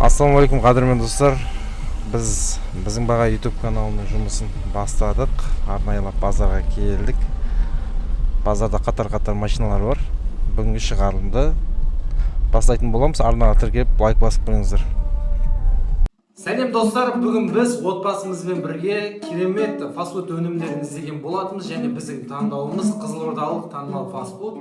Ассалаумағалейкум қадірмен достар. Біздің баға YouTube каналының жұмысын бастадық. Арнайылап базарға келдік. Базарда қатар машиналар бар. Бүгінгі шығарылымды бастайтын боламыз. Арнаға тіркеліп лайк басып қойыңыздар. Сәлем достар, бүгін біз отбасымызбен бірге керемет фастфуд өнімдерін іздеген болатынбыз, және біздің таңдауымыз қызылордалық танымал фастфуд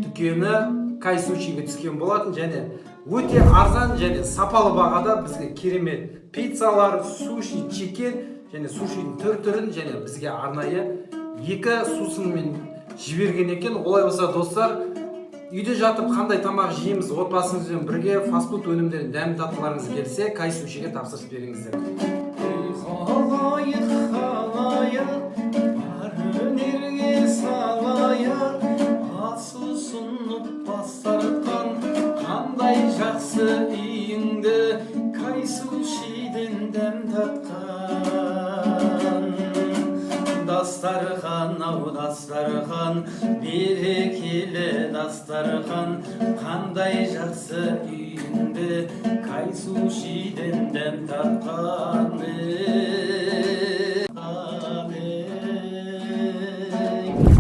дүкені Кай Сушиге түскен болатын, және өте арзан және сапалы бағада бізге керемет пиццалар, суши, чикен және сушидің түр-түрін және бізге арнайы 2 сусынмен жіберген екен. Олай болса достар, үйде жатып қандай тамақ жейміз, отбасымызбен бірге фастфуд өнімдерін дәмді татқыларыңыз келсе, Кай Сушиге тапсырыс беріңіздер. Жақсы үйіңді Кай Сушиден дәм татқан. Дастархан, ау дастархан, берекелі дастархан, қандай жақсы үйіңді Кай Сушиден дәм татқан.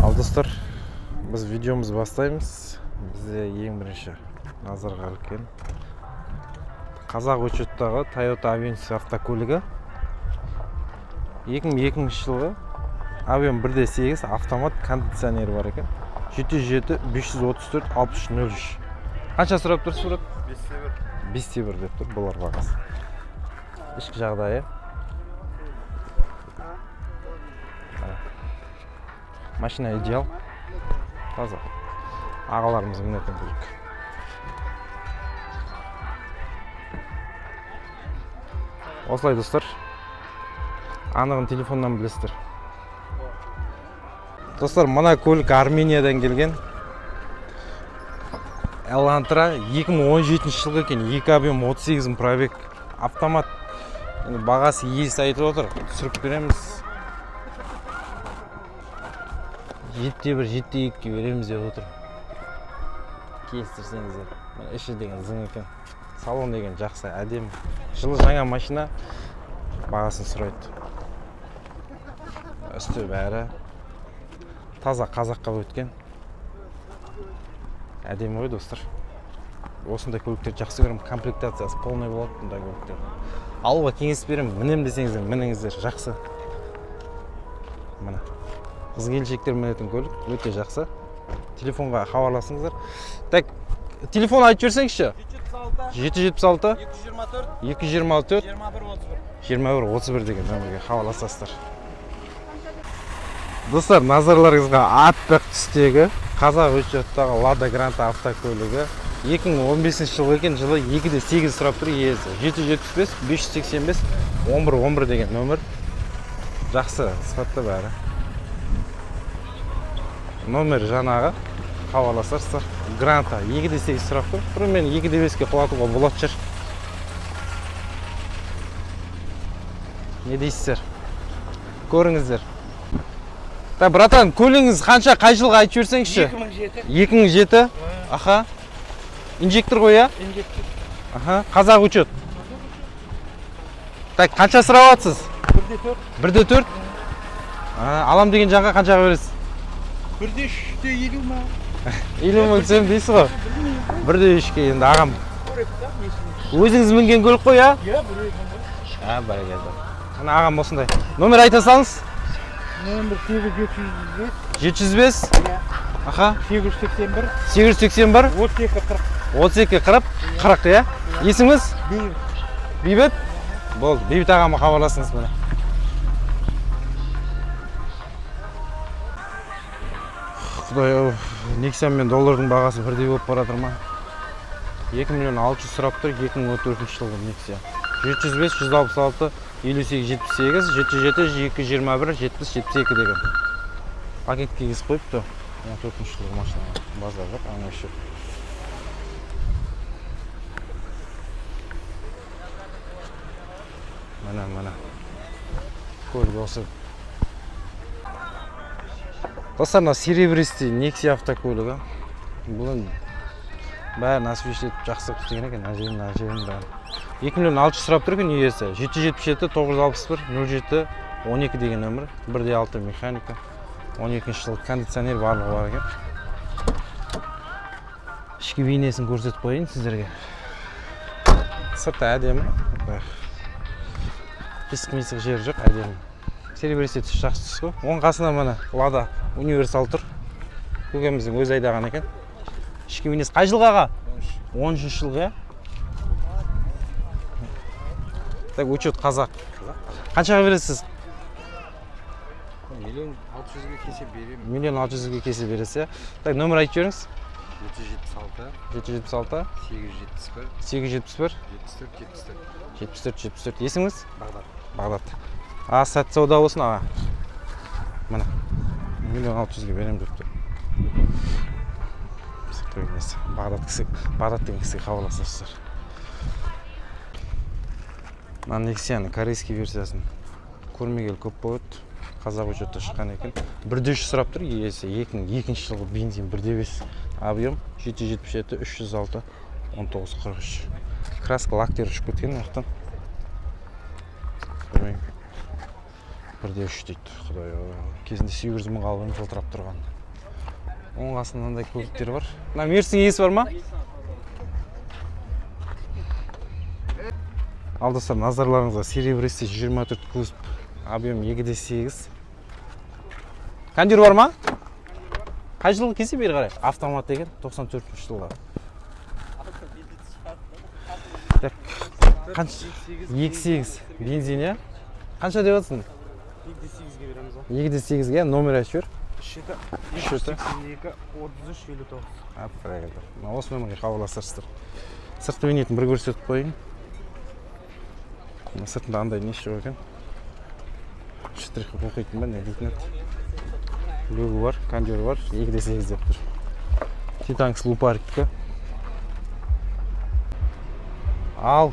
Ал достар, біз видеомыз бастаймыз. Бізде ең бірінші назарға іліккен қазақ учеттағы Toyota Avensis автокөлігі 2002 жылғы Avion 1.8 автомат кондиционері бар екен. 707-534-6303. Қанша сұрап тұрсыз, Сурат? 5-1 деп тұр, болар бағасы. Ішкі жағдайы. Машина идеал. Таза. Ағаларымыз мінетін көлік. Осылай достар, анығын телефоннан білесіздер. Достар, мына көлік Армениядан келген. Elantra 2017 жылғы екен, 2 объем 38 пробег автомат. Бағасы иесі айтып отыр, түсіріп береміз. 7-1-7-2 береміз деп отыр. Келістірсеңіздер. Іші деген зың екен. Салон деген жақсы, әдемі. Жылы жаңа машина, бағасын сұрайды. Үсті бәрі таза қазаққа өткен. Әдемі ғой достар. Осындай көліктер жақсы көремін. Комплектациясы полный болады бұндай көліктер. Алуға кеңес беремін. Мінем десеңіздер, мініңіздер, жақсы. Мына қыз-келіншектер мінетін көлік өте жақсы. Телефонға хабарласыңыздар. Так, телефон айтып жіберсеңізші. 776 224 2131 деген нөмірге хабарласасыздар. Достар, назарларыңызға аппақ түстегі қазақ учеттағы Lada Granta автокөлігі 2015 жылғы екен, жылы 2.8 сұрап тұр иесі. 775-585-1111 деген нөмір. Жақсы, сыпатты бәрі. Нөмір жаңағы хабарласарсыздар. Гранта 2.8 сұрап тұр. Мен 2.5-ке құлатуға болады жүр. Не дейсіздер? Көріңіздер. Так, братан, көлігіңіз қанша, қай жылға айтып жіберсеңізші? 2007. Аха. Инжектор ғой, а? Инжектор. Аха, қазақ учет. Так, қанша сұрап жатсыз? 1.4. Алам деген жанға қаншаға бересіз? 1.3-50 ма? 50 мың сен дейсіз ғой? 1.3-ке енді ағам. Өзіңіз мінген көлік қой, а? Иә, бір Бәрекелді. Мына ағам осындай. Нөмір айта салыңыз? Нөмір 705. 705? Аха. 881. 881? 3240. 40, иә? Есіңіз? Бейбіт. Бейбіт? Болды, Бейбіт ағама хабарласыңыз міне. Құдай, Nexia мен доллардың бағасы бірдей болып баратыр ма? 2 миллион 600 сұрап тұр, 2014 жылғы Nexia. 705, 166, 58, 78, 77, 221, 70, 72 деген. Пакетке кез қойыпты. 14 жылғы машина. Базар жоқ, аңа үшіп. Мәна. Көлік осы. Достар, серебристый Nexia автокөлігі. Бұл бәрін освещетіп жақсы қылып істеген екен, әжем бәрін. 2 миллион 600 сұрап тұр екен иесі. 777 961 07 12 деген нөмір. 1.6 механика. 12-ші жыл кондиционер барлығы бар екен. Ішкі бейнесін көрсетіп қойын сіздерге. Сырты әдемі. Кесік-месік жері жоқ, әдемі. Серебресет жақсы түс қой. Оның қасында мына Лада универсал тұр. Көкеміздің өз айдаған екен. Ішкі бейнесі қай жылға аға? 13-ші жылға. Так, учет қазақ. Қаншаға бересіз? Миллион 600-ге кесе беремін. Миллион 600-ге кесе бересіз. Так, нөмір айтып жіберіңіз. 776 776 871 871 74 Есіңіз? Бағдат. А, сәтті сауда болсын аға. Мына. Миллион 600-ге берем деп тұр. Бағдат деген кісіге хабарласасыздар. Мына Nexia-ның корейский версиясын көрмегелі көп болды. Қазақ учетта шыққан екен. 1.3 сұрап тұр иесі. 2002 жылғы бензин 1.5 объем 777 306 1943. Краска лактер ұшып кеткен аяқтан. 1.3 дейді. Құдай кезінде 800 мың алып жылтырап тұрған. Оның қасында мынандай көліктер бар. Мына Мерстің иесі бар ма? Ал достар, назарларыңызға серебристі 24 кузов объем 2.8. Кондер бар ма? Қай жылғы кесе бері қарай? Автомат деген 94 жылғы. 2.8 бензин, я? Қанша деп жатсың? 2.8-ге береміз ғой. 2.8-ге номер айтып жібер. Счеті 282 33 59. Правильно. Осы нөмірге хабарласарсыздар. Сыртты бейнетін бір көрсетіп қойын. Сыртында андай не жоқ екен. Штрихы оқитын ба, не дейтін еді. Лөгі бар, кондер бар, 2.8 деп тұр. Титанкс лупарикті. Ал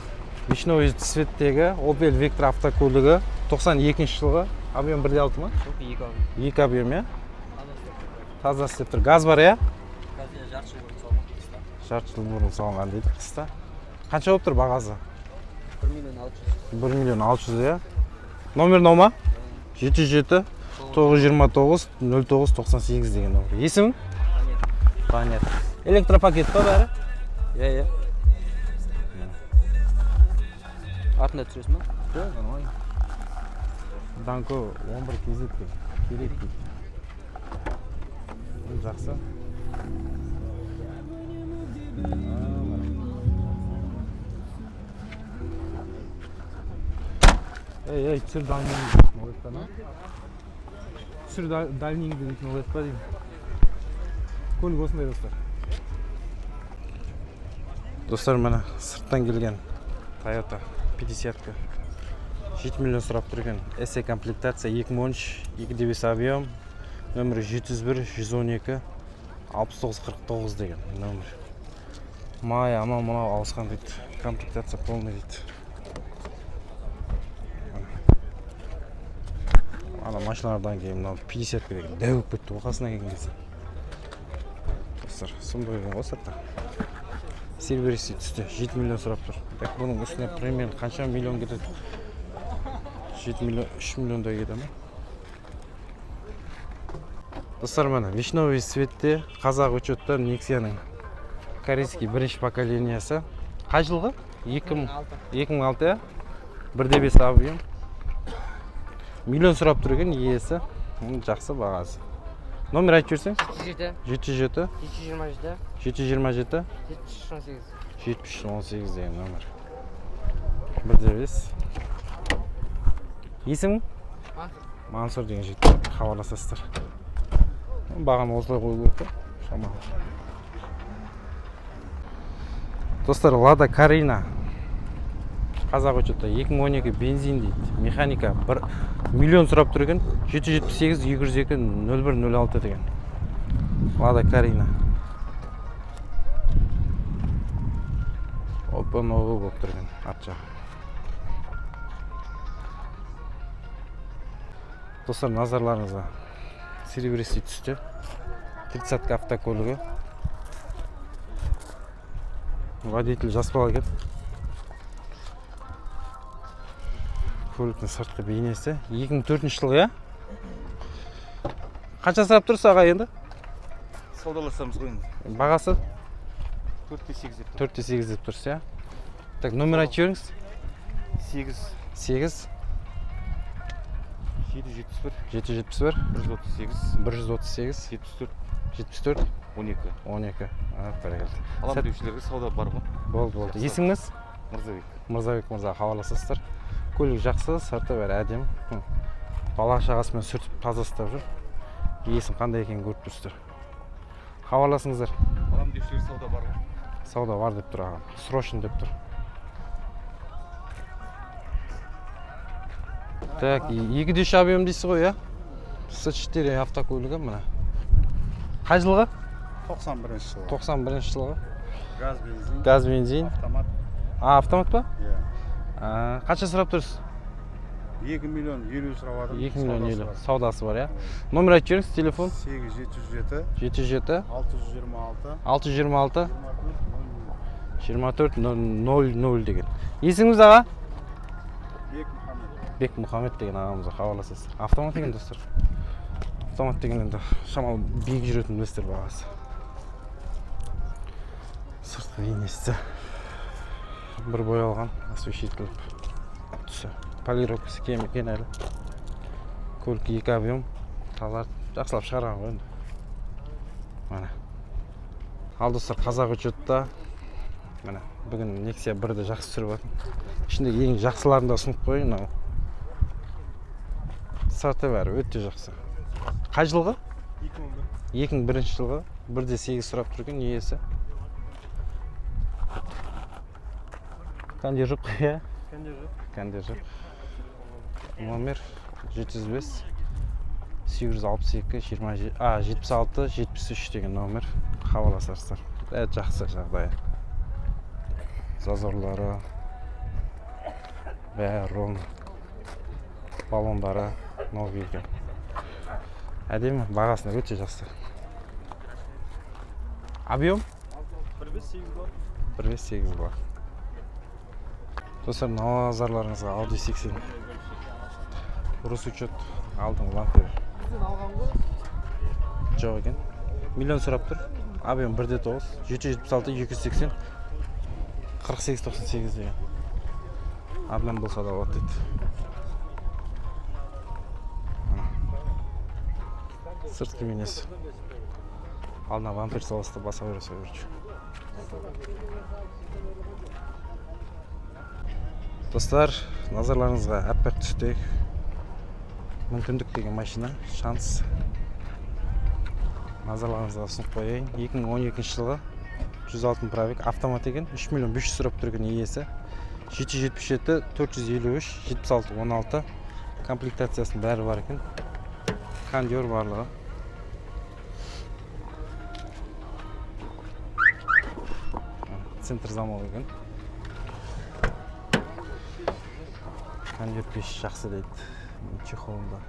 вишновый цветтегі Opel Vectra автокөлігі 92 жылғы. Объем 1.6 ма? 2 объем, я? Таза істеп тұр. Газ бар, я? Жарты жыл бұрын салынған дейді қыста. Қанша болып тұр бағасы? 1 миллион 600, я? Номер ма? 77 929 09 98 деген номер. Есің? Понятно. Электропакет па бәрі? Иә. Артында түсіресің ба? Жоқ, нормально. Данко 11 кезет керек дейді. Жақсы. Эй, түсір дальнийіңді молайтпа, на? Түсір дальнийіңді дейтін молайтпа деймін. Көлік осындай достар. Достар, мына сырттан келген Toyota 50-ка 7 миллион сұрап тұр екен. SE комплектация 2013 2.5 объем, нөмірі 701 112 6949 деген нөмір. Май, ама мынау ауысқан дейді. Комплектация полный дейді. Ана машиналардан кейін мынау 50-ка деген дәуіп кетті оқасына келген кезде. Достар, сондай екен ғой сыртта. Серверisi түсті 7 миллион сұрап тұр. Так, бұның үстіне премиум қанша миллион кетеді? 7 миллион, 3 миллиондай кетеді ме? Достар, мына вишновый цветте қазақ учетта Nexia-ның корейский бірінші поколениясы. Қай жылғы? 2006, я? 1.5 объем. Миллион сұрап тұр екен иесі. Жақсы бағасы. Номер айтып жүрсең? 77 727 7318 деген номер. 1.5. Есің? Мансур деген жігітке хабарласасыздар. Бағаны осылай қою керек қой. Шамалы. Достар, Lada Karina қазақ учетта 2012 бензин дейді. Механика 1 миллион сұрап тұр екен. 778 202 0106 деген. Lada Karina. Опа-новый болып тұр екен арт жағы. Достар, назарларыңызға серебристый түсті 30-ка автокөлігі. водитель жас бала екен. Көліктің сыртқы бейнесі 2004 жыл, иә? Қанша сұрап тұрсыз аға енді? Саудаласамыз ғой енді. Бағасы 4-8 деп. 4-8 деп тұрсыз, иә? Так, номер айтып жіберіңіз. 8 8 771 771 138 138 74 74 12. 12. Бәрекелді. Алам деушілерге сауда бар ғой. Болды. Есіңіз? Мырзабек. Мырзабек мырза, хабарласасыздар. Көлік жақсы, сырты бәрі әдемі. Бала шағасымен сүртіп таза ұстап жүр. Иесін қандай екенін көріп тұрсыздар. Хабарласыңыздар. Алам деушілерге сауда бар ғой. Сауда бар деп тұр ағам. Срочно деп тұр. Так, 2.3 объем дейсіз ғой, иә? С4 автокөлігі мына. Қай жылғы? 91 жылы. 91 жылғы. Газ, бензин. Газ, бензин. Автомат. Автомат па? Иә. Қанша сұрап тұрсыз? 2 миллион 50 сұрап жатыр. 2 миллион 50. Саудасы бар, иә? Номер айтып жіберіңіз, телефон? 8707 77 626 626 24 00 деген. Есіңіз аға? Бек Мұхаммед деген ағамызға хабарласасыз. Автомат деген достар. Автомат деген енді шамалы биік жүретін білесіздер бағасы. Сыртқы бейнесі. Бір боялған освещитель түсі. Полировкасы кем екен әлі. Көлік 2 объем. Тазартып жақсылап шығарған ғой енді. Міне. Ал достар, қазақ учетта. Міне, бүгін Nexia 1-ді жақсы түсіріп жатыр. Ішіндегі ең жақсыларын да ұсынып қойын. Сырты бәрі өте жақсы. Қай жылғы? 2001 жылғы. 1.8 сұрап тұрген иесі. Кондер жоқ, иә? Кондер жоқ. Номер 705 862 76 73 деген номер. Хабарласарсыздар. Жақсы жағдайы. Зазорлары бәрі баллондары новый екен. Әдемі, бағасына өте жақсы. Объем? 1.8 бар. Достар, назарларыңызға Audi 80 ұрыс учет алдың вампир. Жоқ екен. Миллион сұрап тұр. Объем 1.9 776 280 4898 деген. Обмен болса да болады дейді. Сыртқы бейнесі. Алдына вампир саласты баса берсе көрші. Достар, назарларыңызға әппақ түсті мүмкіндік деген машина, шанс. Назарларыңызға ұсынып қояйын. 2012 жылғы 106 пробег автомат екен. 3 миллион 500 сұрап тұрген иесі. 777 453 76 16 комплектациясының бәрі бар екен. Кондер барлығы. Центр замок екен. Кондер пеш жақсы дейді. Чехолында.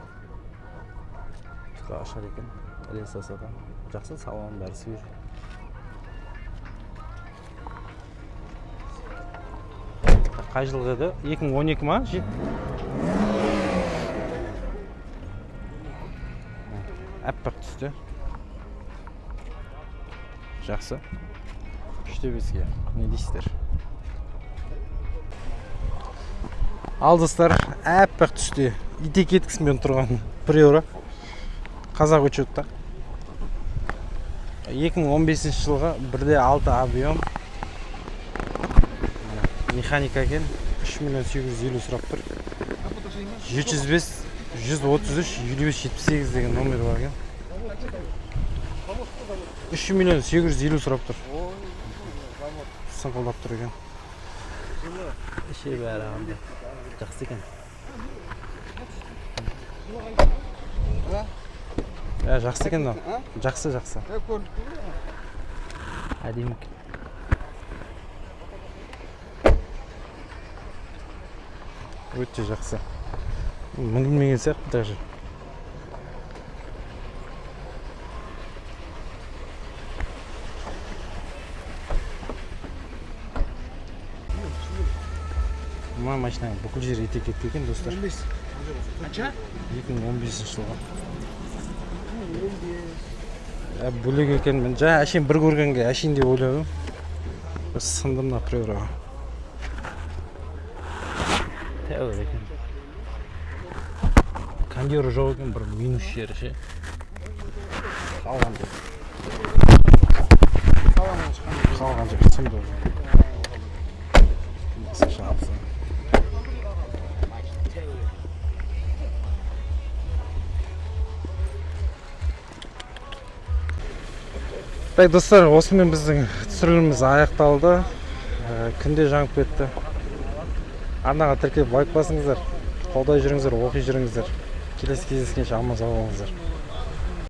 Тұра ашар екен. Элесасы да жақсы, салон бәрі свежий. Қай жылғы еді? 2012 ма? Әппақ түсті. Жақсы. 3-5-ге. Не дейсіздер? Ал достар, әппақ түсті. Итек еткісімен тұрған Priora. Қазақ учетта. 2015 жылғы 1.6 объем. Механика екен. 3 миллион 850 сұрап тұр. 705 133 55 78 деген номер бар екен. 3 миллион 850 сұрап тұр. Сыңқылдап тұр екен. Іші бәрі ағамда. Жақсы екен. Жақсы екен да. Жақсы. Әдемі екен. Өте жақсы. Мінгілмеген сияқты даже. мына машинаның бүкіл жері етек екен достар. 15. Қанша? 2015 жылғы. Бөлек екен, мен жаңа әшейін бір көргенге әшейін деп ойладым. Сынды мына приораға. Тәуір екен. Кондері жоқ екен, бір минус жері ше. Қалған жер. Қалған жер сынды. Nasıl şapsın? Так, достар, осымен біздің түсіріліміміз аяқталды. Күнде жаңып кетті. Арнаға тіркеліп лайк басыңыздар. Қолдай жүріңіздер, оқи жүріңіздер. Келесі кездескенше аман сау болыңыздар.